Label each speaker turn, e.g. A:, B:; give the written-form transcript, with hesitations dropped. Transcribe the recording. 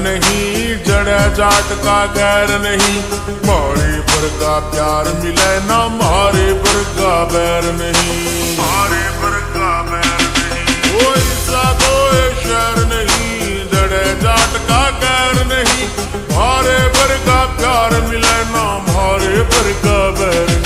A: नहीं, जड़ा जाट का गैर नहीं। मारे पर का प्यार मिले ना, मारे पर का बैर नहीं, मारे पर का बैर नहीं। कोई सा कोई शहर नहीं, जड़े जाट का गैर नहीं। मारे पर का प्यार मिले ना, मारे पर का बैर